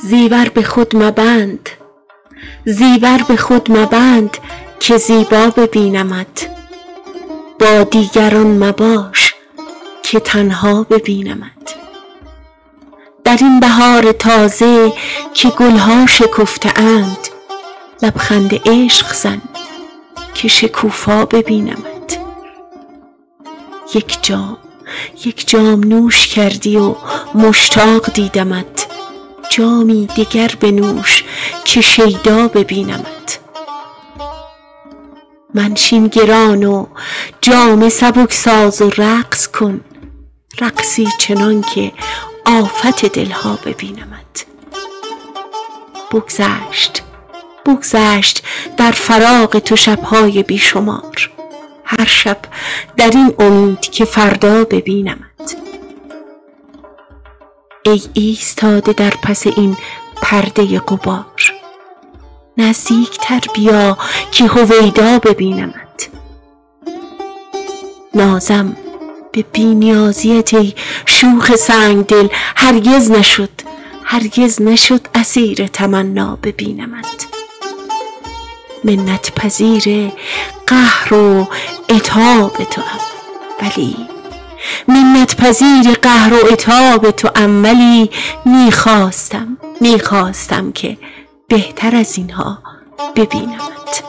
زیور به خود مبند، زیور به خود مبند که زیبا ببینمت. با دیگران مباش که تنها ببینمت. در این بهار تازه که گلها شکفته اند، لبخند عشق زن که شکوفا ببینمت. یک جام نوش کردی و مشتاق دیدمت. جامی دگر بنوش که شیدا ببینمت. منشین گران و جام سبک ساز و رقص کن، رقصی چنان که آفت دلها ببینمت. بگذشت در فراق تو شبهای بیشمار، هر شب در این امید که فردا ببینمت. ای ایستاده در پس این پرده غبار، نزدیکتر بیا که هویدا ببینمت. نازم به بی‌نیازیت ای شوخ سنگدل هرگز نشد اسیر تمنا ببینمت. منت پذیر قهر و عتاب توام، ولی میخواستم که بهتر از اینها ببینمت.